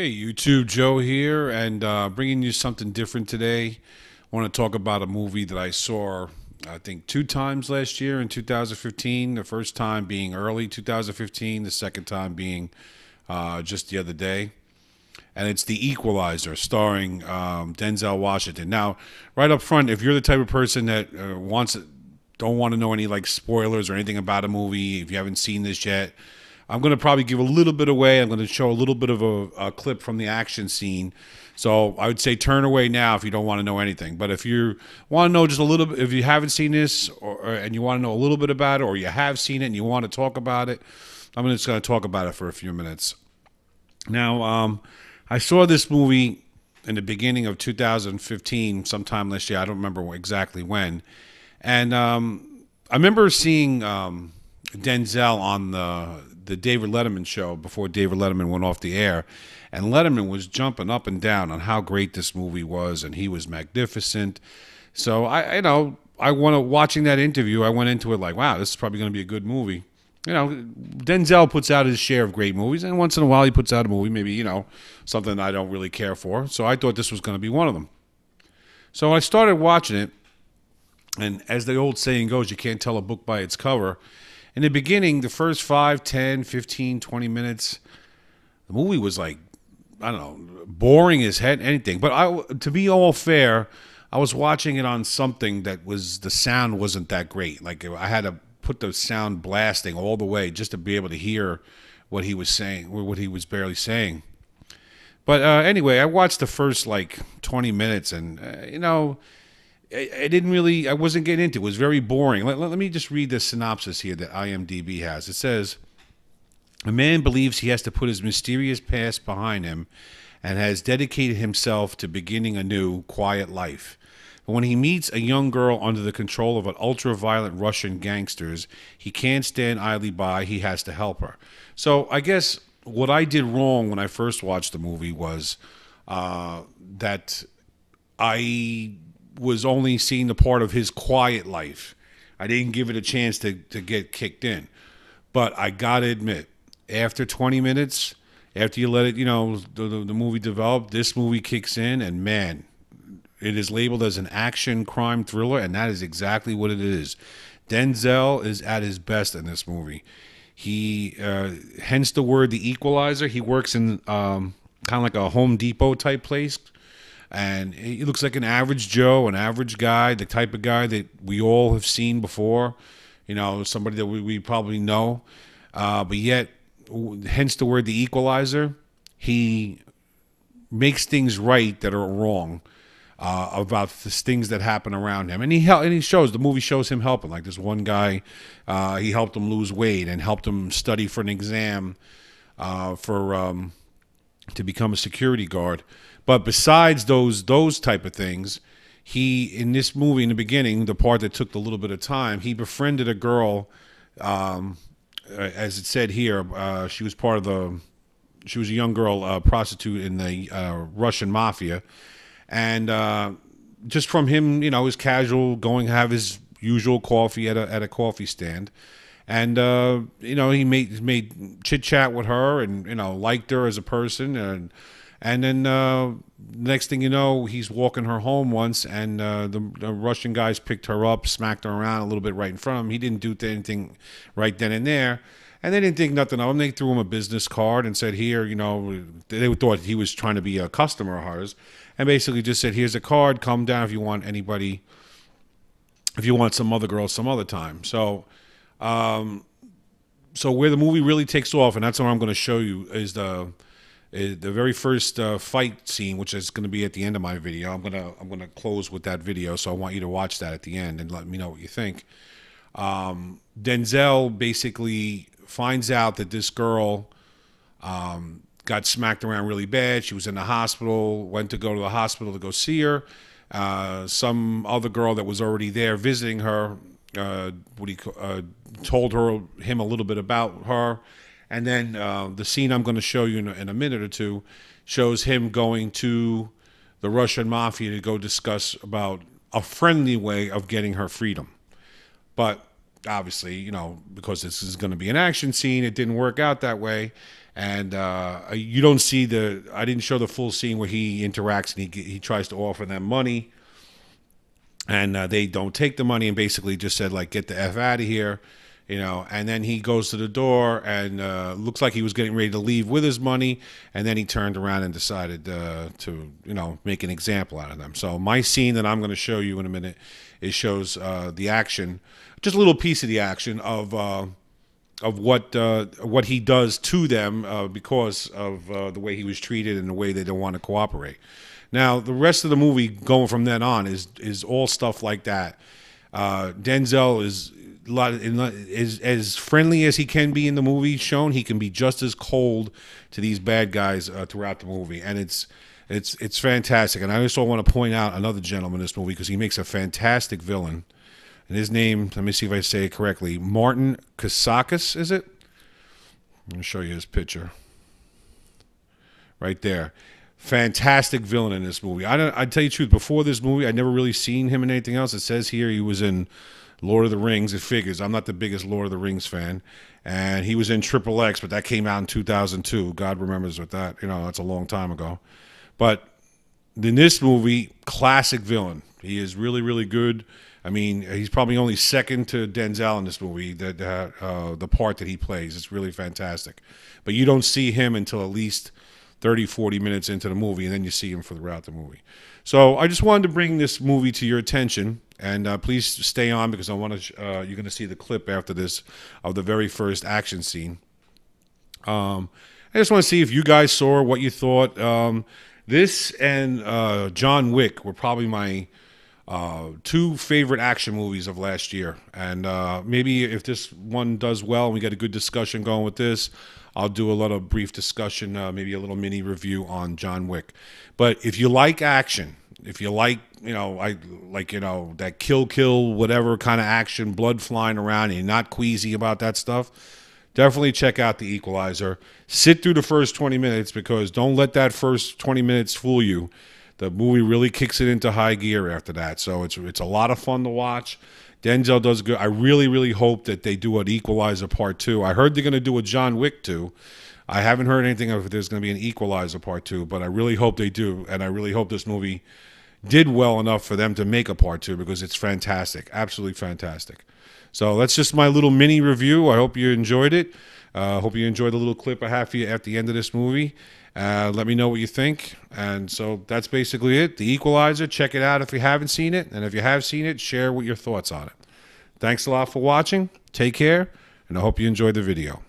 Hey YouTube, Joe here, and bringing you something different today. I want to talk about a movie that I saw, I think, two times last year in 2015. The first time being early 2015, the second time being just the other day. And it's The Equalizer, starring Denzel Washington. Now, right up front, if you're the type of person that don't want to know any like spoilers or anything about a movie, if you haven't seen this yet, I'm going to probably give a little bit away. I'm going to show a little bit of a clip from the action scene. So I would say turn away now if you don't want to know anything. But if you want to know just a little bit, if you haven't seen this and you want to know a little bit about it, or you have seen it and you want to talk about it, I'm just going to talk about it for a few minutes. Now, I saw this movie in the beginning of 2015, sometime last year. I don't remember exactly when. And I remember seeing Denzel on the David Letterman show before David Letterman went off the air, and Letterman was jumping up and down on how great this movie was, and he was magnificent. So watching that interview, I went into it like, wow, this is probably going to be a good movie. Denzel puts out his share of great movies, and once in a while he puts out a movie, maybe, something I don't really care for. So I thought this was going to be one of them. So I started watching it, and as the old saying goes, you can't tell a book by its cover. In the beginning, the first 5, 10, 15, 20 minutes, the movie was like, I don't know, boring as heck, anything. But to be all fair, I was watching it on something that the sound wasn't that great. Like I had to put the sound blasting all the way just to be able to hear what he was saying, or what he was barely saying. But anyway, I watched the first like 20 minutes, and I wasn't getting into it. It was very boring. Let me just read the synopsis here that IMDB has. It says, a man believes he has to put his mysterious past behind him and has dedicated himself to beginning a new, quiet life. But when he meets a young girl under the control of an ultra-violent Russian gangsters, he can't stand idly by. He has to help her. So I guess what I did wrong when I first watched the movie was that I was only seeing the part of his quiet life. I didn't give it a chance to get kicked in. But I gotta admit, after 20 minutes, after you let it, the movie develop, this movie kicks in, and man, it is labeled as an action crime thriller, and that is exactly what it is. Denzel is at his best in this movie. He, hence the word the Equalizer. He works in kind of like a Home Depot type place. And he looks like an average Joe, an average guy, the type of guy that we all have seen before, somebody that we probably know. But yet, hence the word the Equalizer, he makes things right that are wrong about the things that happen around him. And the movie shows him helping. Like this one guy, he helped him lose weight and helped him study for an exam to become a security guard. But besides those type of things, he, in this movie in the beginning, the part that took a little bit of time, he befriended a girl, as it said here, she was a young girl prostitute in the Russian mafia. And just from him, his casual going to have his usual coffee at a coffee stand. And, he made chit chat with her and, liked her as a person. And then next thing you know, he's walking her home once, and the Russian guys picked her up, smacked her around a little bit right in front of him. He didn't do anything right then and there. And they didn't think nothing of him. They threw him a business card and said, here, they thought he was trying to be a customer of hers. And basically just said, here's a card, come down if you want some other girl some other time. So where the movie really takes off, and that's what I'm going to show you, is the very first fight scene, which is going to be at the end of my video. I'm gonna close with that video, so I want you to watch that at the end and let me know what you think. Denzel basically finds out that this girl got smacked around really bad. She was in the hospital, went to go to the hospital to go see her. Some other girl that was already there visiting her told him a little bit about her. And then the scene I'm going to show you in a minute or two shows him going to the Russian mafia to go discuss about a friendly way of getting her freedom. But obviously, because this is going to be an action scene, it didn't work out that way. And you don't see I didn't show the full scene where he interacts and he tries to offer them money, and they don't take the money and basically just said, like, get the F out of here. And then he goes to the door and looks like he was getting ready to leave with his money, and then he turned around and decided to make an example out of them. So my scene that I'm going to show you in a minute, it shows the action, just a little piece of the action of what he does to them because of the way he was treated and the way they don't want to cooperate. Now the rest of the movie going from then on is all stuff like that. Denzel is as friendly as he can be in the movie shown. He can be just as cold to these bad guys throughout the movie, and it's fantastic. And I also want to point out another gentleman in this movie because he makes a fantastic villain. And his name, let me see if I say it correctly, Martin Kasakis, is it? Let me show you his picture right there. Fantastic villain in this movie. I tell you the truth, before this movie, I'd never really seen him in anything else. It says here he was in Lord of the Rings. It figures. I'm not the biggest Lord of the Rings fan. And he was in Triple X, but that came out in 2002. God remembers with that. That's a long time ago. But in this movie, classic villain. He is really, really good. I mean, he's probably only second to Denzel in this movie, the part that he plays. It's really fantastic. But you don't see him until at least 30, 40 minutes into the movie, and then you see him throughout the movie. So I just wanted to bring this movie to your attention, and please stay on because I want to. You're going to see the clip after this of the very first action scene. I just want to see if you guys saw what you thought. This and John Wick were probably my two favorite action movies of last year, and maybe if this one does well and we get a good discussion going with this, I'll do a little brief discussion, maybe a little mini review on John Wick. But if you like action, if you like, that kill, whatever kind of action, blood flying around, and you're not queasy about that stuff, definitely check out The Equalizer. Sit through the first 20 minutes because don't let that first 20 minutes fool you. The movie really kicks it into high gear after that. So it's a lot of fun to watch. Denzel does good. I really, really hope that they do an Equalizer Part 2. I heard they're going to do a John Wick 2. I haven't heard anything of if there's going to be an Equalizer Part 2, but I really hope they do, and I really hope this movie did well enough for them to make a Part 2 because it's fantastic, absolutely fantastic. So that's just my little mini review. I hope you enjoyed it. Hope you enjoyed the little clip I have for you at the end of this movie. Let me know what you think. And so that's basically it. The Equalizer. Check it out if you haven't seen it. And if you have seen it, share what your thoughts on it. Thanks a lot for watching. Take care. And I hope you enjoyed the video.